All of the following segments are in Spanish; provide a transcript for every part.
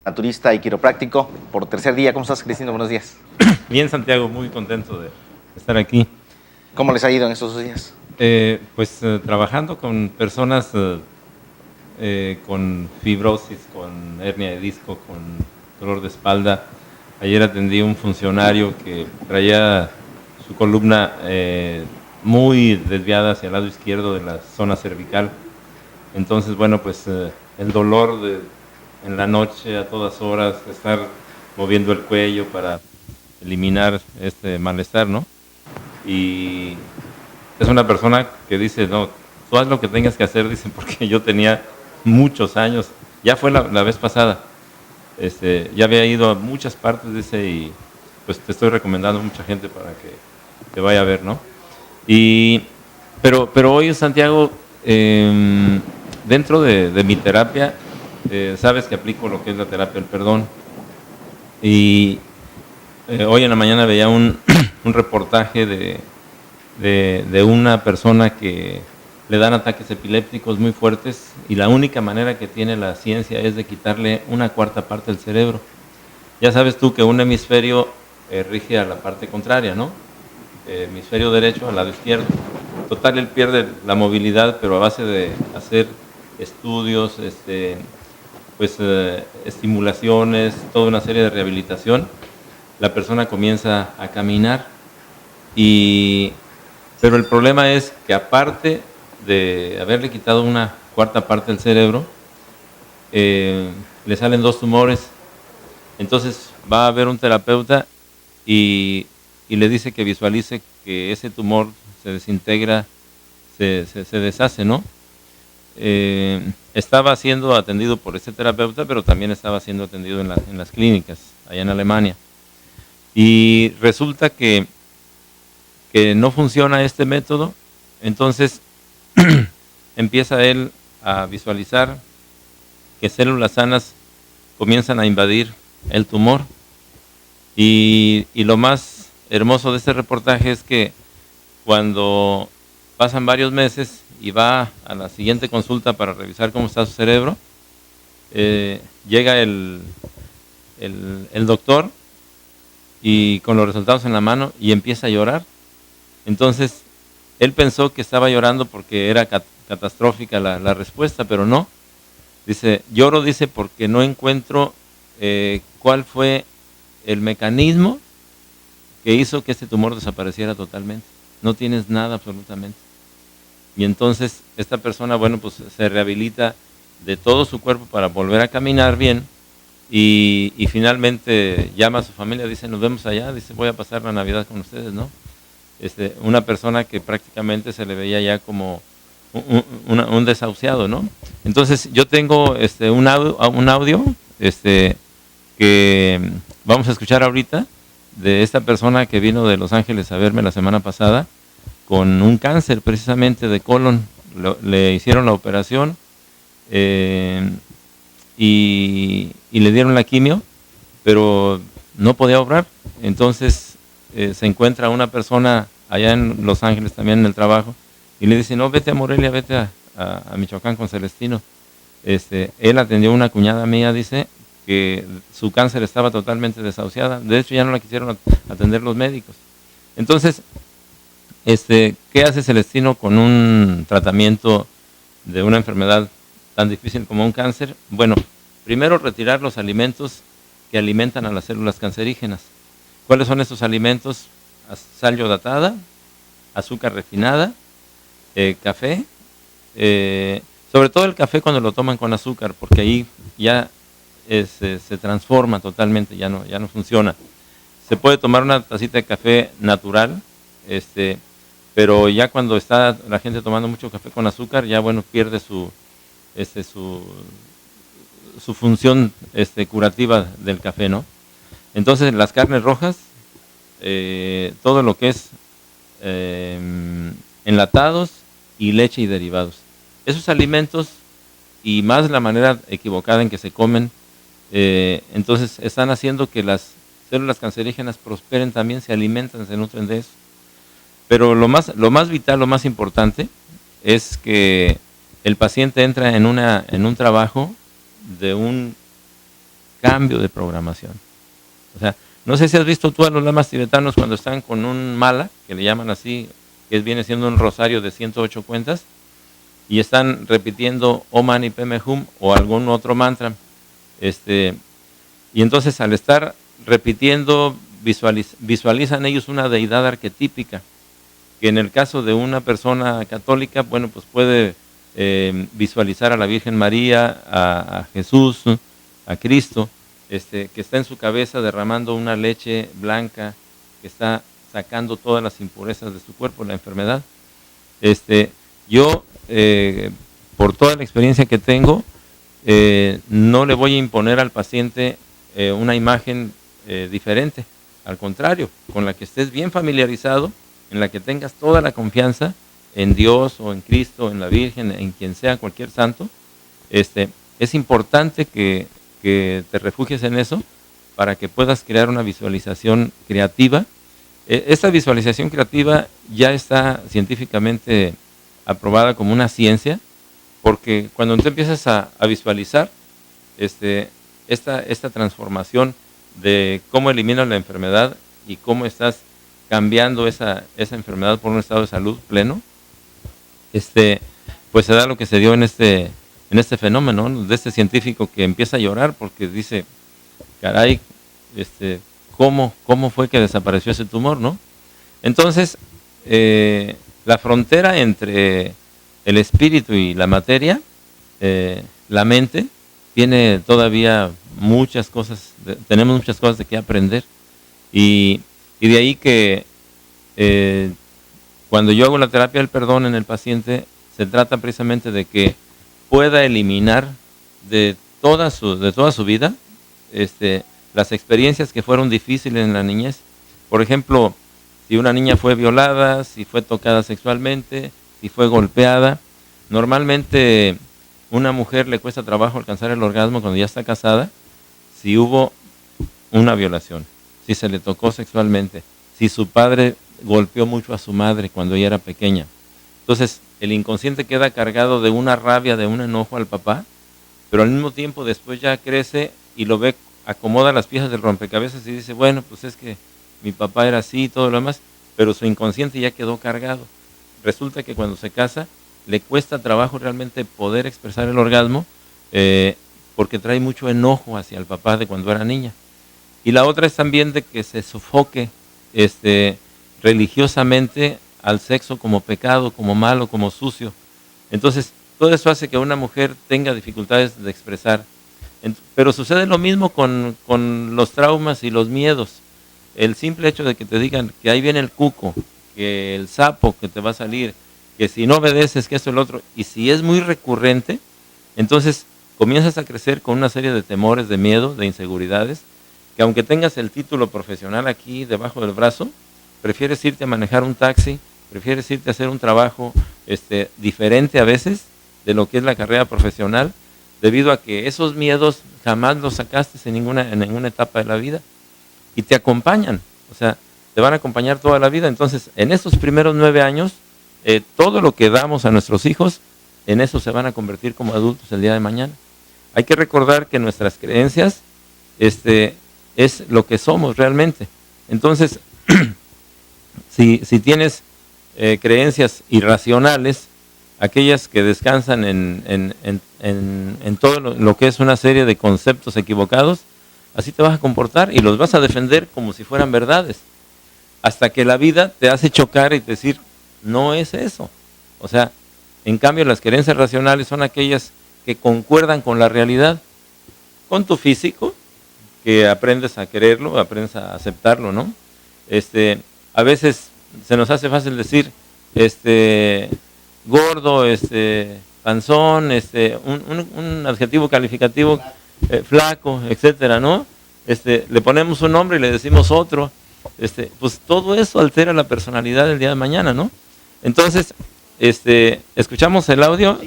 naturista y quiropráctico por tercer día. ¿Cómo estás, Cristino? Buenos días. Bien, Santiago, muy contento de estar aquí. ¿Cómo les ha ido en estos 2 días? Trabajando con personas con fibrosis, con hernia de disco, con dolor de espalda. Ayer atendí a un funcionario que traía su columna muy desviada hacia el lado izquierdo de la zona cervical. Entonces, el dolor en la noche a todas horas, estar moviendo el cuello para eliminar este malestar, ¿no? Y es una persona que dice, no, tú haz lo que tengas que hacer, dice, porque yo tenía muchos años, ya fue la vez pasada, ya había ido a muchas partes, dice, y pues te estoy recomendando a mucha gente para que te vaya a ver, ¿no? Pero hoy, Santiago, dentro de mi terapia, sabes que aplico lo que es la terapia del perdón, y hoy en la mañana veía un reportaje de una persona que le dan ataques epilépticos muy fuertes y la única manera que tiene la ciencia es de quitarle una cuarta parte del cerebro. Ya sabes tú que un hemisferio rige a la parte contraria, ¿no? Hemisferio derecho al lado izquierdo. Total, él pierde la movilidad, pero a base de hacer estudios, estimulaciones, toda una serie de rehabilitación, la persona comienza a caminar. Pero el problema es que aparte de haberle quitado una cuarta parte del cerebro, le salen 2 tumores. Entonces va a ver un terapeuta y le dice que visualice que ese tumor se desintegra, se deshace, ¿no? Estaba siendo atendido por ese terapeuta, pero también estaba siendo atendido en las clínicas, allá en Alemania. Y resulta que no funciona este método, entonces empieza él a visualizar que células sanas comienzan a invadir el tumor. Y lo más hermoso de este reportaje es que cuando pasan varios meses y va a la siguiente consulta para revisar cómo está su cerebro, llega el doctor y con los resultados en la mano y empieza a llorar. Entonces, él pensó que estaba llorando porque era catastrófica la respuesta, pero no. Dice, lloro, dice, porque no encuentro cuál fue el mecanismo que hizo que este tumor desapareciera totalmente. No tienes nada absolutamente. Y entonces, esta persona, se rehabilita de todo su cuerpo para volver a caminar bien y finalmente llama a su familia, dice, nos vemos allá, dice, voy a pasar la Navidad con ustedes, ¿no? Una persona que prácticamente se le veía ya como un desahuciado, ¿no? Entonces yo tengo un audio que vamos a escuchar ahorita de esta persona que vino de Los Ángeles a verme la semana pasada con un cáncer precisamente de colon. Le hicieron la operación y le dieron la quimio, pero no podía obrar. Entonces se encuentra una persona allá en Los Ángeles también en el trabajo y le dice, no, vete a Morelia, vete a Michoacán con Celestino. Él atendió a una cuñada mía, dice, que su cáncer estaba totalmente desahuciada, de hecho ya no la quisieron atender los médicos. Entonces, ¿qué hace Celestino con un tratamiento de una enfermedad tan difícil como un cáncer? Bueno, primero retirar los alimentos que alimentan a las células cancerígenas. ¿Cuáles son esos alimentos? Sal iodatada, azúcar refinada, café, sobre todo el café cuando lo toman con azúcar, porque ahí ya se transforma totalmente, ya no funciona. Se puede tomar una tacita de café natural, pero ya cuando está la gente tomando mucho café con azúcar, ya pierde su función curativa del café, ¿no? Entonces las carnes rojas, todo lo que es enlatados y leche y derivados. Esos alimentos y más la manera equivocada en que se comen, entonces están haciendo que las células cancerígenas prosperen también, se alimentan, se nutren de eso. Pero lo más vital, lo más importante es que el paciente entra en un trabajo de un cambio de programación. O sea, no sé si has visto tú a los lamas tibetanos cuando están con un mala, que le llaman así, que viene siendo un rosario de 108 cuentas, y están repitiendo Om Mani Padme Hum o algún otro mantra. Y entonces al estar repitiendo, visualizan ellos una deidad arquetípica, que en el caso de una persona católica, bueno, pues puede visualizar a la Virgen María, a Jesús, a Cristo, que está en su cabeza derramando una leche blanca, que está sacando todas las impurezas de su cuerpo, la enfermedad. Yo, por toda la experiencia que tengo, no le voy a imponer al paciente una imagen diferente. Al contrario, con la que estés bien familiarizado, en la que tengas toda la confianza en Dios o en Cristo, en la Virgen, en quien sea, cualquier santo, es importante que te refugies en eso para que puedas crear una visualización creativa. Esta visualización creativa ya está científicamente aprobada como una ciencia, porque cuando tú empiezas a visualizar esta transformación de cómo eliminas la enfermedad y cómo estás cambiando esa enfermedad por un estado de salud pleno, pues se da lo que se dio en este fenómeno, ¿no? De este científico que empieza a llorar porque dice, caray, ¿cómo fue que desapareció ese tumor, no? Entonces, la frontera entre el espíritu y la materia, la mente, tiene todavía muchas cosas, tenemos muchas cosas de que aprender. Y de ahí que cuando yo hago la terapia del perdón en el paciente, se trata precisamente de que pueda eliminar de toda su vida las experiencias que fueron difíciles en la niñez. Por ejemplo, si una niña fue violada, si fue tocada sexualmente, si fue golpeada. Normalmente una mujer le cuesta trabajo alcanzar el orgasmo cuando ya está casada, si hubo una violación, si se le tocó sexualmente, si su padre golpeó mucho a su madre cuando ella era pequeña. Entonces, el inconsciente queda cargado de una rabia, de un enojo al papá, pero al mismo tiempo después ya crece y lo ve, acomoda las piezas del rompecabezas y dice, bueno, pues es que mi papá era así y todo lo demás, pero su inconsciente ya quedó cargado. Resulta que cuando se casa, le cuesta trabajo realmente poder expresar el orgasmo porque trae mucho enojo hacia el papá de cuando era niña. Y la otra es también de que se sofoque religiosamente al sexo como pecado, como malo, como sucio. Entonces, todo eso hace que una mujer tenga dificultades de expresar. Pero sucede lo mismo con los traumas y los miedos. El simple hecho de que te digan que ahí viene el cuco, que el sapo que te va a salir, que si no obedeces, que esto y el otro, y si es muy recurrente, entonces comienzas a crecer con una serie de temores, de miedo, de inseguridades, que aunque tengas el título profesional aquí debajo del brazo, prefieres irte a manejar un taxi, prefieres irte a hacer un trabajo diferente a veces de lo que es la carrera profesional, debido a que esos miedos jamás los sacaste en ninguna etapa de la vida y te acompañan, o sea, te van a acompañar toda la vida. Entonces, en estos primeros 9 años, todo lo que damos a nuestros hijos, en eso se van a convertir como adultos el día de mañana. Hay que recordar que nuestras creencias es lo que somos realmente. Entonces, si tienes creencias irracionales, aquellas que descansan en todo lo que es una serie de conceptos equivocados, así te vas a comportar y los vas a defender como si fueran verdades, hasta que la vida te hace chocar y decir, no es eso. O sea, en cambio las creencias racionales son aquellas que concuerdan con la realidad, con tu físico, que aprendes a quererlo, aprendes a aceptarlo, ¿no? A veces se nos hace fácil decir, gordo, panzón, un adjetivo calificativo, flaco, etcétera, ¿no? Le ponemos un nombre y le decimos otro, pues todo eso altera la personalidad del día de mañana, ¿no? Entonces, escuchamos el audio,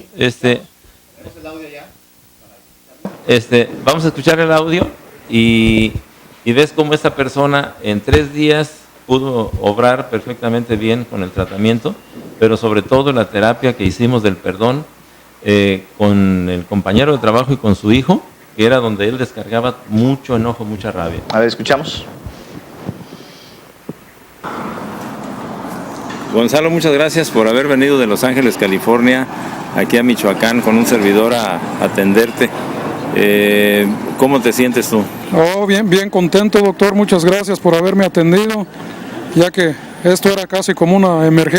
vamos a escuchar el audio y ves cómo esta persona en 3 días pudo obrar perfectamente bien con el tratamiento, pero sobre todo la terapia que hicimos del perdón con el compañero de trabajo y con su hijo, que era donde él descargaba mucho enojo, mucha rabia. A ver, escuchamos. Gonzalo, muchas gracias por haber venido de Los Ángeles, California, aquí a Michoacán con un servidor a atenderte. ¿Cómo te sientes tú? Oh, bien contento, doctor. Muchas gracias por haberme atendido, ya que esto era casi como una emergencia.